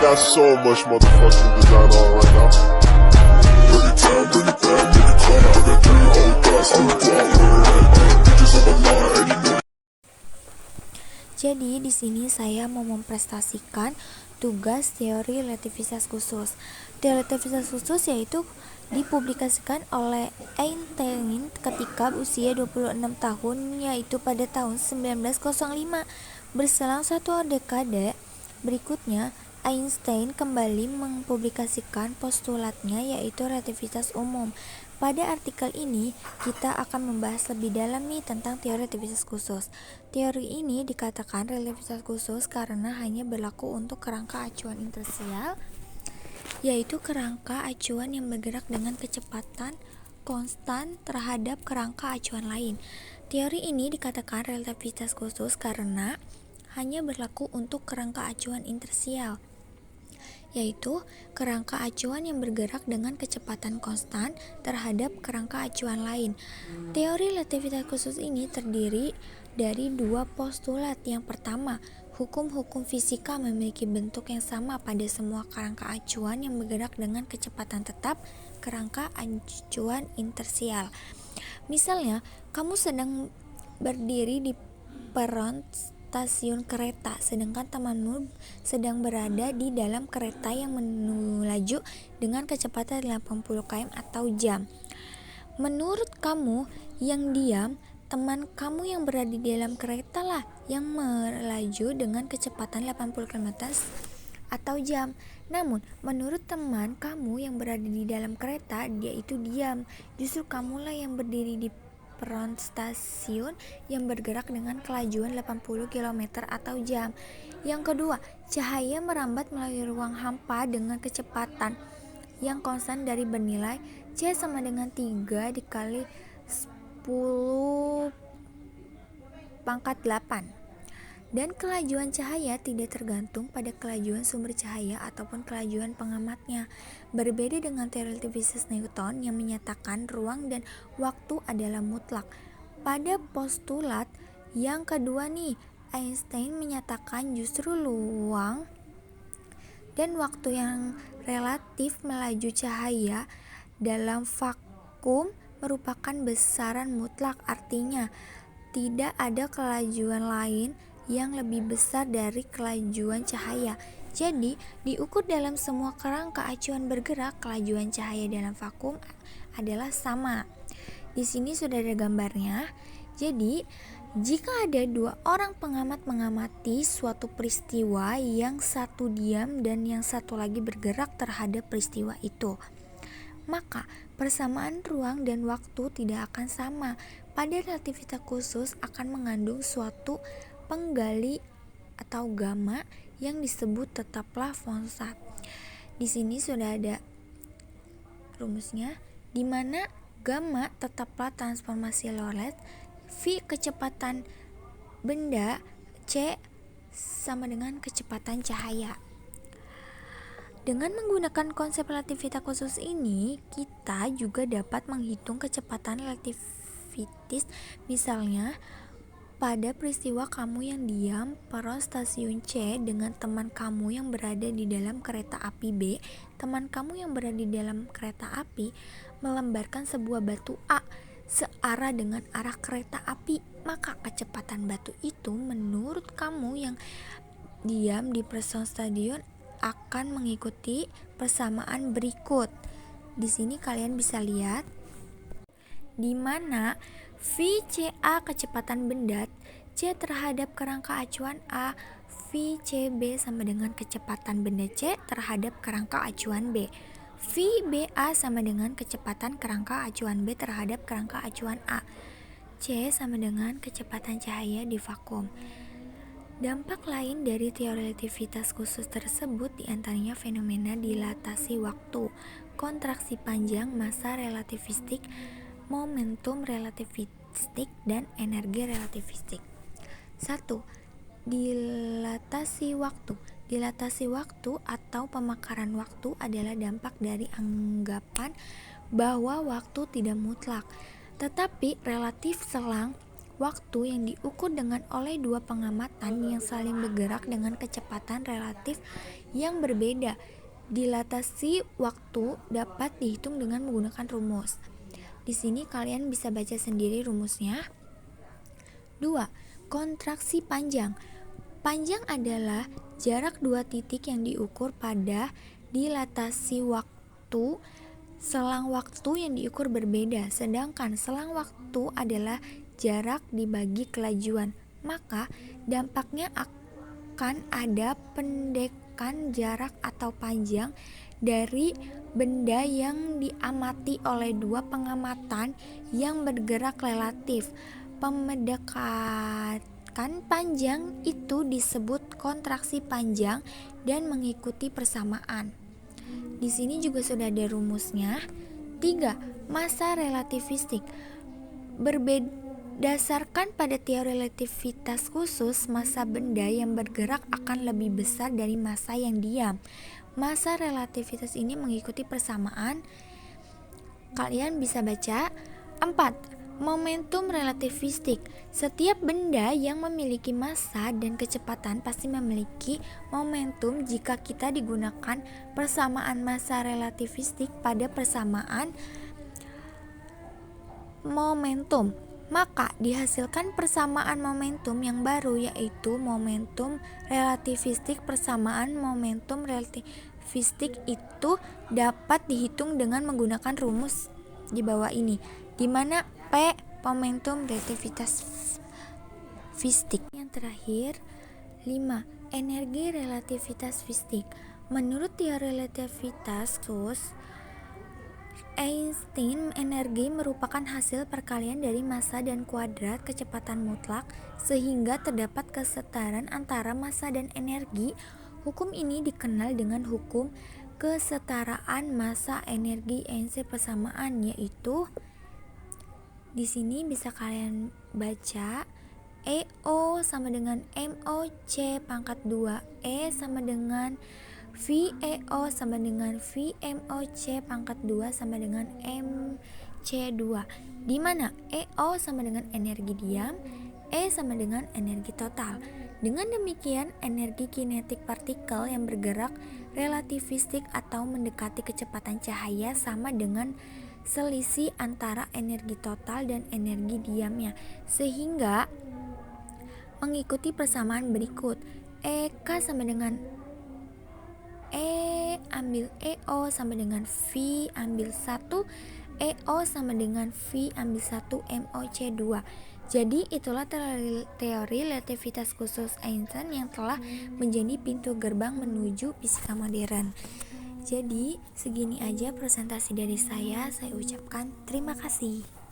got so much motherfucking design on right now. Bring it down, bring it back, make it clap. I got 3 old guys on the block, bitches on the line, and you know. Jadi di sini saya mau mempresentasikan tugas teori relativitas khusus. Teori relativitas khusus yaitu dipublikasikan oleh Einstein ketika usia 26 tahun, yaitu pada tahun 1905. Berselang satu dekade berikutnya, Einstein kembali mempublikasikan postulatnya, yaitu relativitas umum. Pada artikel ini, kita akan membahas lebih dalam nih tentang teori relativitas khusus. Teori ini dikatakan relativitas khusus karena hanya berlaku untuk kerangka acuan inersial, yaitu kerangka acuan yang bergerak dengan kecepatan konstan terhadap kerangka acuan lain. Teori ini dikatakan relativitas khusus karena hanya berlaku untuk kerangka acuan inersial, yaitu kerangka acuan yang bergerak dengan kecepatan konstan terhadap kerangka acuan lain. Teori relativitas khusus ini terdiri dari 2 postulat. Yang pertama, hukum-hukum fisika memiliki bentuk yang sama pada semua kerangka acuan yang bergerak dengan kecepatan tetap, kerangka acuan inersial. Misalnya, kamu sedang berdiri di peron stasiun kereta, sedangkan temanmu sedang berada di dalam kereta yang melaju dengan kecepatan 80 km atau jam. Menurut kamu yang diam, teman kamu yang berada di dalam kereta lah yang melaju dengan kecepatan 80 km atau jam. Namun, menurut teman kamu yang berada di dalam kereta, dia itu diam. Justru kamulah yang berdiri di peron stasiun yang bergerak dengan kelajuan 80 km atau jam. Yang kedua, cahaya merambat melalui ruang hampa dengan kecepatan yang konstan dari bernilai C sama dengan 3 dikali 10 pangkat 8. Dan kelajuan cahaya tidak tergantung pada kelajuan sumber cahaya ataupun kelajuan pengamatnya. Berbeda dengan teori relativitas Newton yang menyatakan ruang dan waktu adalah mutlak. Pada postulat yang kedua nih, Einstein menyatakan justru ruang dan waktu yang relatif melaju cahaya dalam vakum merupakan besaran mutlak. Artinya, tidak ada kelajuan lain yang lebih besar dari kelajuan cahaya. Jadi, diukur dalam semua kerangka acuan bergerak, kelajuan cahaya dalam vakum adalah sama. Di sini sudah ada gambarnya. Jadi, jika ada 2 orang pengamat mengamati suatu peristiwa, yang satu diam dan yang satu lagi bergerak terhadap peristiwa itu, maka persamaan ruang dan waktu tidak akan sama. Pada relativitas khusus akan mengandung suatu penggali atau gamma yang disebut tetaplah Von-Sack. Di sini sudah ada rumusnya, di mana gamma tetaplah transformasi Lorentz, V kecepatan benda, C sama dengan kecepatan cahaya. Dengan menggunakan konsep relativitas khusus ini, kita juga dapat menghitung kecepatan relativitas. Misalnya, pada peristiwa kamu yang diam peron stasiun C dengan teman kamu yang berada di dalam kereta api B, teman kamu yang berada di dalam kereta api melemparkan sebuah batu A searah dengan arah kereta api, maka kecepatan batu itu menurut kamu yang diam di peron stasiun akan mengikuti persamaan berikut. Di sini kalian bisa lihat di mana VCA kecepatan benda, C terhadap kerangka acuan A, VCB sama dengan kecepatan benda C terhadap kerangka acuan B. VBA sama dengan kecepatan kerangka acuan B terhadap kerangka acuan A. C sama dengan kecepatan cahaya di vakum. Dampak lain dari teori relativitas khusus tersebut diantaranya fenomena dilatasi waktu, kontraksi panjang massa relativistik, momentum relativistik, dan energi relativistik. 1. Dilatasi waktu. Dilatasi waktu atau pemekaran waktu adalah dampak dari anggapan bahwa waktu tidak mutlak, tetapi relatif selang. waktu yang diukur oleh dua pengamatan yang saling bergerak dengan kecepatan relatif yang berbeda. Dilatasi waktu dapat dihitung dengan menggunakan rumus. Di sini kalian bisa baca sendiri rumusnya. 2. Kontraksi panjang. Panjang adalah jarak dua titik yang diukur pada dilatasi waktu. Selang waktu yang diukur berbeda, sedangkan selang waktu adalah jarak dibagi kelajuan. Maka dampaknya akan ada pendekan jarak atau panjang dari benda yang diamati oleh dua pengamatan yang bergerak relatif. Pendekan panjang itu disebut kontraksi panjang dan mengikuti persamaan. Di sini juga sudah ada rumusnya. 3. Massa relativistik. Berdasarkan pada teori relativitas khusus, massa benda yang bergerak akan lebih besar dari massa yang diam. Massa relativitas ini mengikuti persamaan. Kalian bisa baca. 4. Momentum relativistik. Setiap benda yang memiliki massa dan kecepatan pasti memiliki momentum jika kita digunakan persamaan massa relativistik pada persamaan momentum. Maka dihasilkan persamaan momentum yang baru, yaitu momentum relativistik. Persamaan momentum relativistik itu dapat dihitung dengan menggunakan rumus di bawah ini, di mana P momentum relativitas fisik. Yang terakhir, 5. Energi relativitas fisik. Menurut teori relativitas khusus Einstein, energi merupakan hasil perkalian dari massa dan kuadrat kecepatan mutlak, sehingga terdapat kesetaraan antara massa dan energi. Hukum ini dikenal dengan hukum kesetaraan massa energi Einstein persamaan, yaitu di sini bisa kalian baca EO sama dengan MOC pangkat 2E sama dengan VEO sama dengan VMOC pangkat 2 sama dengan MC2, di mana EO sama dengan energi diam, E sama dengan energi total. Dengan demikian, energi kinetik partikel yang bergerak relativistik atau mendekati kecepatan cahaya sama dengan selisih antara energi total dan energi diamnya, sehingga mengikuti persamaan berikut. EK sama dengan E ambil EO sama dengan V ambil 1 EO sama dengan V ambil 1 MOC2. Jadi itulah teori relativitas khusus Einstein yang telah menjadi pintu gerbang menuju fisika modern. Jadi segini aja presentasi dari saya ucapkan terima kasih.